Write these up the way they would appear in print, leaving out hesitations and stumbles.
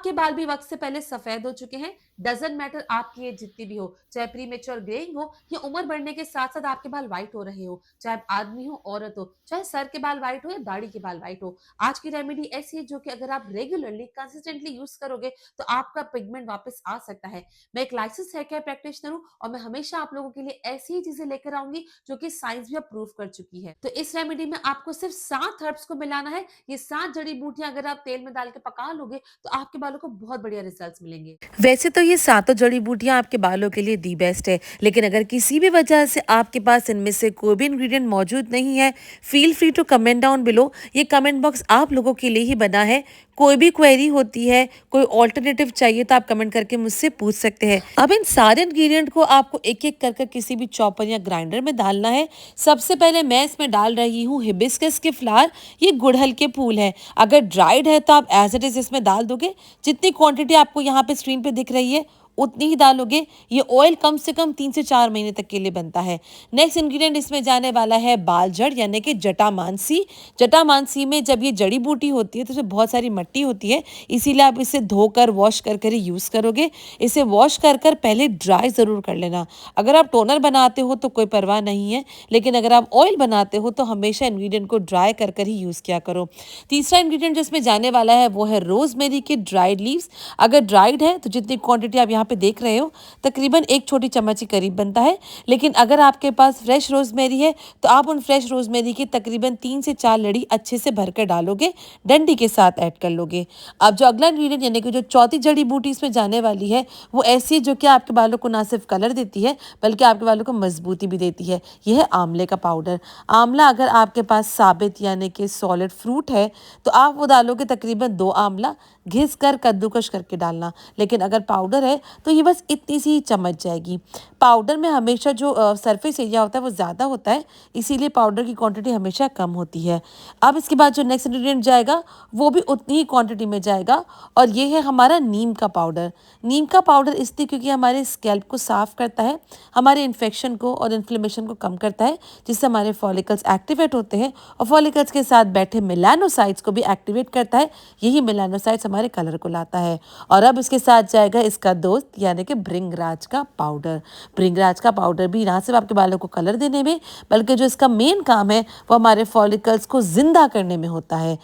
आपके बाल भी वक्त से पहले सफेद हो चुके हैं, डजंट मैटर आपकी एज जितनी भी हो, चाहे प्रीमेच्योर ग्रेइंग हो या उम्र बढ़ने के साथ साथ आपके बाल व्हाइट हो रहे हो, चाहे आप आदमी हो औरत हो, चाहे सर के बाल व्हाइट हो या दाढ़ी के बाल व्हाइट हो, आज की रेमेडी ऐसी है जो कि अगर आप रेगुलरली कंसिस्टेंटली यूज करोगे तो आपका पिगमेंट वापस आ सकता है। मैं एक लाइसेंस हेयर केयर प्रैक्टिशनर हूँ और मैं हमेशा आप लोगों के लिए ऐसी ही चीजें लेकर आऊंगी जो कि साइंस भी अप्रूव कर चुकी है। तो इस रेमेडी में आपको सिर्फ 7 हर्ब्स को मिलाना है। ये 7 जड़ी बूटियां अगर आप तेल में डाल के पका लोगे तो आपके बालों को बहुत बढ़िया रिजल्ट्स मिलेंगे। वैसे तो ये सातों जड़ी बूटियां आपके बालों के लिए दी बेस्ट है, लेकिन अगर किसी भी वजह से आपके पास इनमें से कोई भी इंग्रेडिएंट मौजूद नहीं है, feel free to comment down below. ये कमेंट बॉक्स आप लोगों के लिए ही बना है। कोई भी क्वेरी होती है, कोई ऑल्टरनेटिव चाहिए तो आप कमेंट करके मुझसे पूछ सकते हैं। अब इन सारे इंग्रेडिएंट को आपको एक एक कर किसी भी चॉपर या ग्राइंडर में डालना है। सबसे पहले मैं इसमें डाल रही हूँ हिबिस्कस के फ्लावर। ये गुड़हल के फूल है। अगर ड्राइड है तो आप एज इट इज इसमें डाल दोगे। जितनी क्वांटिटी आपको यहाँ पे स्क्रीन पे दिख रही है उतनी ही डालोगे। ये ऑयल कम से कम 3 से 4 महीने तक के लिए बनता है। नेक्स्ट इंग्रेडिएंट इसमें जाने वाला है बाल जड़ यानी कि जटामांसी। जटामांसी में जब ये जड़ी बूटी होती है तो इसमें बहुत सारी मिट्टी होती है, इसीलिए आप इसे धोकर वॉश कर ही यूज़ करोगे। इसे वॉश कर पहले ड्राई ज़रूर कर लेना। अगर आप टोनर बनाते हो तो कोई परवाह नहीं है, लेकिन अगर आप ऑयल बनाते हो तो हमेशा इंग्रेडिएंट को ड्राई कर ही यूज़ किया करो। तीसरा इंग्रेडिएंट जिसमें जाने वाला है वो है रोजमेरी के ड्राइड लीव्स। अगर ड्राइड है तो जितनी क्वांटिटी आप यहाँ पे देख रहे हो तकरीबन 1 छोटी चम्मच के करीब बनता है, लेकिन अगर आपके पास फ्रेश रोजमेरी है तो आप उन फ्रेश रोजमेरी की तकरीबन 3 से 4 लड़ी अच्छे से भरकर डालोगे, डंडी के साथ ऐड कर लोगे। अब जो अगला इंग्रेडिएंट यानी कि जो चौथी जड़ी बूटी इसमें जाने वाली है वो ऐसी है जो कि आपके बालों को ना सिर्फ कलर देती है बल्कि आपके बालों को मजबूती भी देती है। यह है आंवले का पाउडर। आंवला अगर आपके पास साबित यानी कि सॉलिड फ्रूट है तो आप वो डालोगे तकरीबन 2 आंवला घिस कर कद्दूकश करके डालना, लेकिन अगर पाउडर है तो ये बस इतनी सी ही चम्मच जाएगी। पाउडर में हमेशा जो सरफेस एरिया होता है वो ज़्यादा होता है, इसीलिए पाउडर की क्वांटिटी हमेशा कम होती है। अब इसके बाद जो नेक्स्ट इंग्रेडिएंट जाएगा वो भी उतनी ही क्वांटिटी में जाएगा और ये है हमारा नीम का पाउडर। नीम का पाउडर इसलिए क्योंकि हमारे स्कैल्प को साफ करता है, हमारे इन्फेक्शन को और इन्फ्लेमेशन को कम करता है, जिससे हमारे फॉलिकल्स एक्टिवेट होते हैं और फॉलिकल्स के साथ बैठे मेलानोसाइट्स को भी एक्टिवेट करता है। यही मेलानोसाइट्स हमारे कलर को लाता है। और अब इसके साथ जाएगा इसका दोस्त यानी कि भृंगराज का पाउडर। भृंगराज का पाउडर भी ना सिर्फ आपके बालों को कलर देने में बल्कि जो इसका मेन काम है वो हमारे फॉलिकल्स को जिंदा करने में होता है।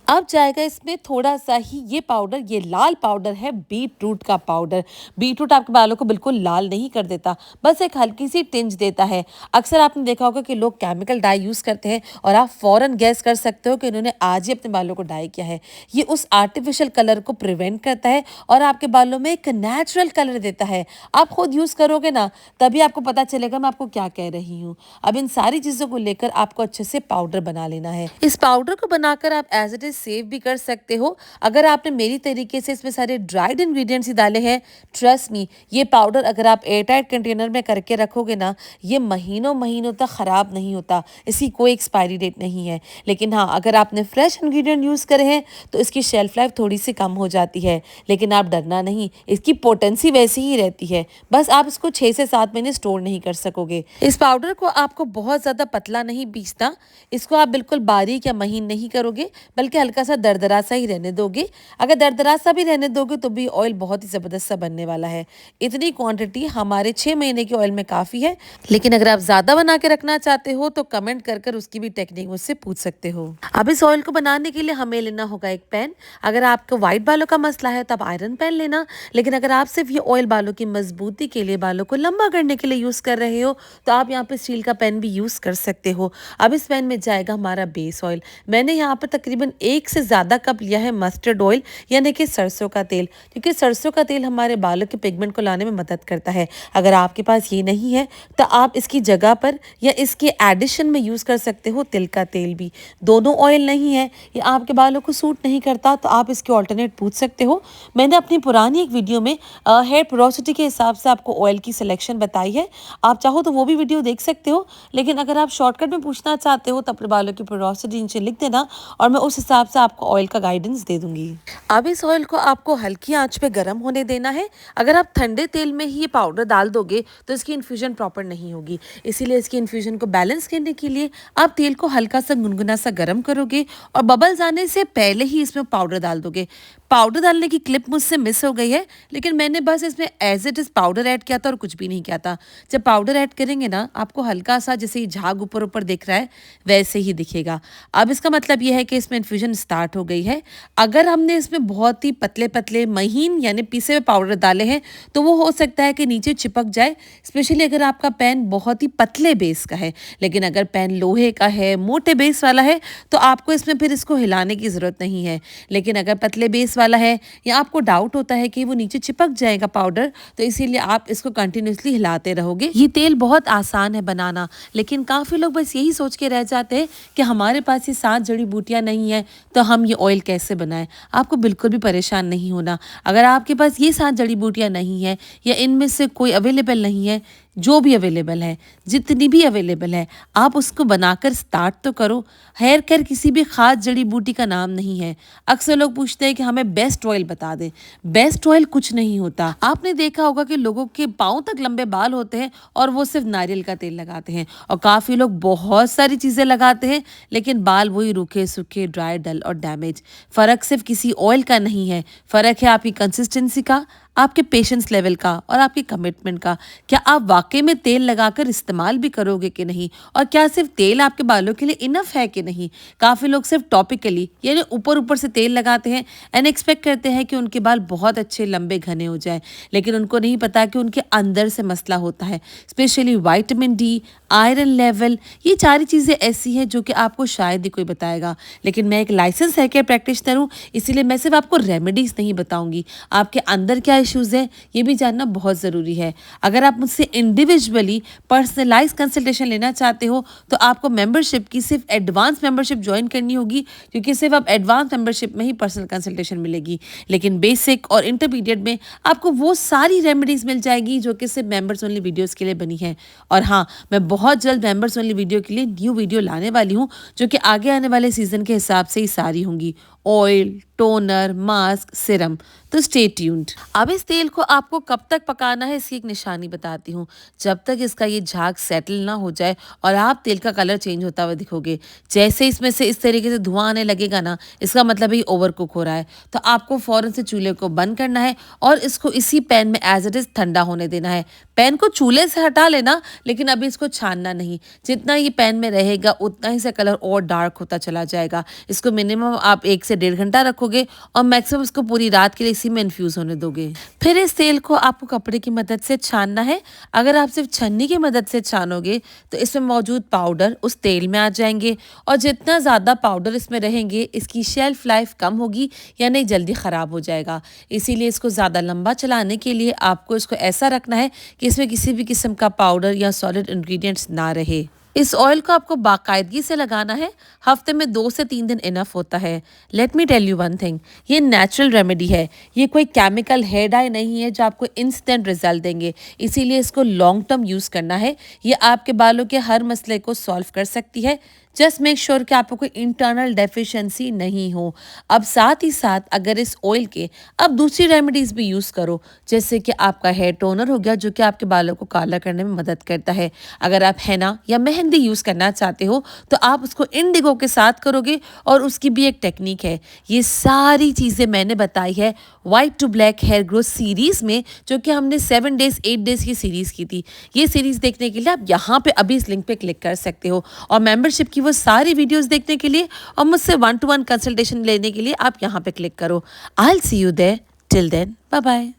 अब जाएगा इसमें थोड़ा सा ही ये पाउडर, ये लाल पाउडर है बीट रूट का पाउडर। बीट रूट आपके बालों को बिल्कुल लाल नहीं कर देता, बस एक हल्की सी टिंज देता है। अक्सर आपने देखा होगा कि लोग केमिकल डाई यूज़ करते हैं और आप फौरन गैस कर सकते हो कि इन्होंने आज ही अपने बालों को डाई किया है। ये उस आर्टिफिशियल कलर को प्रिवेंट करता है और आपके बालों में एक नेचुरल कलर देता है। आप खुद यूज़ करोगे ना तभी आपको पता चलेगा मैं आपको क्या कह रही हूँ। अब इन सारी चीज़ों को लेकर आपको अच्छे से पाउडर बना लेना है। इस पाउडर को बनाकर आप एज इट इज सेव भी कर सकते हो। अगर आपने मेरी तरीके से इसमें सारे ड्राइड इंग्रेडिएंट्स ही डाले हैं, ट्रस्ट मी ये पाउडर अगर आप एयरटाइट कंटेनर में करके रखोगे ना ये महीनों महीनों तक ख़राब नहीं होता, इसकी कोई एक्सपायरी डेट नहीं है। लेकिन हाँ, अगर आपने फ्रेश इंग्रेडिएंट यूज़ करे हैं तो इसकी शेल्फ लाइफ थोड़ी सी कम हो जाती है, लेकिन आप डरना नहीं, इसकी पोटेंसी वैसी ही रहती है। बस आप इसको 6 से 7 महीने स्टोर नहीं कर सकोगे। इस पाउडर को आपको बहुत ज़्यादा पतला नहीं पीसना, इसको आप बिल्कुल बारीक या महीन नहीं करोगे बल्कि हल्का सा दरदरा सा ही रहने दोगे। अगर दरदरा सा भी रहने दोगे तो भी ऑयल बहुत ही ज़बरदस्त सा बनने वाला है। इतनी क्वांटिटी हमारे 6 महीने के ऑयल में काफ़ी है, लेकिन अगर आप ज़्यादा बना के रखना चाहते हो तो कमेंट कर उसकी भी टेक्निक मुझसे पूछ सकते हो। अब इस ऑयल को बनाने के लिए हमें लेना होगा एक पैन। अगर आपको वाइट बालों का मसला है तब आयरन पैन लेना, लेकिन अगर आप सिर्फ ये ऑयल बालों की मजबूती के लिए, बालों को लंबा करने के लिए यूज़ कर रहे हो तो आप यहाँ पे स्टील का पैन भी यूज़ कर सकते हो। अब इस पैन में जाएगा हमारा बेस ऑयल। मैंने यहाँ पर तकरीबन 1 से ज़्यादा कप लिया है मस्टर्ड ऑयल यानी कि सरसों का तेल, क्योंकि सरसों का तेल हमारे बालों के पिगमेंट को लाने में मदद करता है। अगर आपके पास ये नहीं है तो आप इसकी जगह पर या इसके एडिशन में यूज़ कर सकते हो तिल का तेल भी। दोनों ऑयल नहीं है, ये आपके बालों को सूट नहीं करता तो आप इसके ऑल्टरनेट पूछ सकते हो। मैंने अपनी पुरानी एक वीडियो में हेयर पोरोसिटी के हिसाब से आपको ऑयल की सिलेक्शन बताई है, आप चाहो तो वो भी वीडियो देख सकते हो। लेकिन अगर आप शॉर्टकट में पूछना चाहते हो तो अपने बालों की पोरोसिटी नीचे लिख देना और मैं उस हिसाब से आपको ऑयल का गाइडेंस दे दूंगी। अब इस ऑयल को आपको हल्की आंच पे गर्म होने देना है। अगर आप ठंडे तेल में ही ये पाउडर डाल दोगे तो इसकी इन्फ्यूजन प्रॉपर नहीं होगी, इसीलिए इसकी इन्फ्यूजन को बैलेंस करने के लिए आप तेल को हल्का सा गुनगुना सा गर्म करोगे और बबल्स आने से पहले ही इसमें पाउडर डाल दोगे। पाउडर डालने की क्लिप मुझसे मिस हो गई है, लेकिन मैंने बस इसमें as it is powder add किया था और कुछ भी नहीं किया था। जब पाउडर ऐड करेंगे ना, आपको हल्का-सा जैसे ये झाग ऊपर-ऊपर दिख रहा है, वैसे ही दिखेगा। अब इसका मतलब ये है कि इसमें इन्फ्यूज़न स्टार्ट हो गई है। अगर हमने इसमें बहुत ही पतले-पतले महीन यानी पीसे हुए पाउडर डाले हैं, तो वो हो सकता है कि नीचे चिपक जाए, स्पेशली अगर आपका पैन बहुत ही पतले बेस का है। लेकिन अगर पैन लोहे का है, मोटे बेस वाला है, तो आपको इसमें फिर इसको हिलाने की ज़रूरत नहीं है। लेकिन अगर पतले बेस वाला है या आपको डाउट होता है कि वो नीचे चिपक जाएगा पाउडर, तो इसीलिए आप इसको कंटिन्यूअसली हिलाते रहोगे। ये तेल बहुत आसान है बनाना, लेकिन काफ़ी लोग बस यही सोच के रह जाते हैं कि हमारे पास ये 7 जड़ी-बूटियाँ नहीं हैं, तो हम ये ऑयल कैसे बनाएँ? आपको बिल्कुल भी परेशान नहीं होना। अगर आपके पास ये 7 जड़ी-बूटियाँ नहीं हैं या इनमें से कोई अवेलेबल नहीं है, जो भी अवेलेबल है, जितनी भी अवेलेबल है, आप उसको बनाकर स्टार्ट तो करो। हेयर केयर किसी भी ख़ास जड़ी-बूटी का नाम नहीं है। अक्सर लोग पूछते हैं कि हमें बेस्ट ऑयल बता दें। बेस्ट ऑयल कुछ नहीं होता। आपने देखा होगा कि लोगों के पाँव तक लंबे बाल होते हैं और वो सिर्फ़ नारियल का तेल लगाते हैं, और काफ़ी लोग बहुत सारी चीज़ें लगाते हैं, लेकिन बाल वही रूखे-सूखे, ड्राई, डल और डैमेज। फ़र्क सिर्फ़ किसी ऑयल का नहीं है, फ़र्क है आपकी कंसिस्टेंसी का, आपके पेशेंस लेवल का और आपके कमिटमेंट का। क्या आप वाक़ई में तेल लगाकर इस्तेमाल भी करोगे कि नहीं? और क्या सिर्फ़ तेल आपके बालों के लिए इनफ़ है कि नहीं? काफ़ी लोग सिर्फ़ टॉपिकली यानी ऊपर-ऊपर से तेल लगाते हैं एंड एक्सपेक्ट करते हैं कि उनके बाल बहुत अच्छे, लंबे, घने हो जाएँ। लेकिन उनको नहीं पता कि उनके अंदर से मसला होता है। Specially vitamin D, iron level, ये सारी चीज़ें ऐसी हैं जो कि आपको शायद ही कोई बताएगा। लेकिन मैं एक लाइसेंस हेयर केयर प्रैक्टिशनर हूँ, इसीलिए मैं सिर्फ़ आपको रेमेडीज़ नहीं बताऊँगी। आपके अंदर क्या इश्यूज़ हैं, ये भी जानना बहुत ज़रूरी है। अगर आप मुझसे इंडिविजुअली पर्सनलाइज़ कंसल्टेशन लेना चाहते हो, तो आपको मेंबरशिप की सिर्फ़ एडवांस मेंबरशिप जॉइन करनी होगी, क्योंकि सिर्फ़ आप एडवांस मेंबरशिप में ही पर्सनल कंसल्टेशन मिलेगी। लेकिन बेसिक और इंटरमीडिएट में आपको वो सारी रेमेडीज़ मिल जाएगी जो कि सिर्फ़ मेंबर्स ओनली वीडियोज़ के लिए बनी हैं। और हाँ, मैं बहुत जल्द मेंबर्स ओनली वीडियो के लिए न्यू वीडियो लाने वाली हूँ, जो कि आगे आने वाले सीज़न के हिसाब से ही सारी होंगी। ऑयल, टोनर, मास्क, सीरम, तो स्टे ट्यून्ड। अब इस तेल को आपको कब तक पकाना है, इसकी एक निशानी बताती हूँ। जब तक इसका ये झाग सेटल ना हो जाए और आप तेल का कलर चेंज होता हुआ दिखोगे। जैसे इसमें से इस तरीके से धुआं आने लगेगा ना, इसका मतलब है ये ओवर कुक हो रहा है। तो आपको फ़ौरन से चूल्हे को बंद करना है और इसको इसी पैन में एज़ इट इज़ ठंडा होने देना है। पैन को चूल्हे से हटा लेना, लेकिन अभी इसको छानना नहीं। जितना ये पैन में रहेगा, उतना ही से कलर और डार्क होता चला जाएगा। इसको मिनिमम आप 1 से 1.5 घंटा रखोगे और मैक्सिमम इसको पूरी रात के लिए इसी में इन्फ्यूज़ होने दोगे। फिर इस तेल को आपको कपड़े की मदद से छानना है। अगर आप सिर्फ छन्नी की मदद से छानोगे, तो इसमें मौजूद पाउडर उस तेल में आ जाएंगे, और जितना ज़्यादा पाउडर इसमें रहेंगे, इसकी शेल्फ लाइफ कम होगी यानी जल्दी ख़राब हो जाएगा। इसीलिए इसको ज़्यादा लंबा चलाने के लिए आपको इसको ऐसा रखना है कि इसमें किसी भी किस्म का पाउडर या सॉलिड इंग्रेडिएंट्स ना रहे। इस ऑयल को आपको बाकायदगी से लगाना है। हफ्ते में 2 से 3 दिन इनफ होता है। Let me tell you one thing, ये नेचुरल रेमेडी है। ये कोई केमिकल हेयर डाई नहीं है जो आपको इंस्टेंट रिजल्ट देंगे। इसीलिए इसको लॉन्ग टर्म यूज़ करना है। ये आपके बालों के हर मसले को सॉल्व कर सकती है। जस्ट मेक श्योर कि आपको कोई इंटरनल डेफिशिएंसी नहीं हो। अब साथ ही साथ अगर इस ऑयल के अब दूसरी रेमेडीज़ भी यूज़ करो, जैसे कि आपका हेयर टोनर हो गया, जो कि आपके बालों को काला करने में मदद करता है। अगर आप हैना या मेहंदी यूज़ करना चाहते हो, तो आप उसको इंडिगो के साथ करोगे, और उसकी भी एक टेक्निक है। ये सारी चीज़ें मैंने बताई है white to black hair growth series में, जो कि हमने 7 डेज़ 8 डेज़ की सीरीज़ की थी। ये सीरीज़ देखने के लिए आप यहाँ पे अभी इस लिंक पे क्लिक कर सकते हो, और मेंबरशिप की वो सारी वीडियोस देखने के लिए और मुझसे 1 to 1 कंसल्टेशन लेने के लिए आप यहाँ पे क्लिक करो। I will see you there. Till then, bye bye.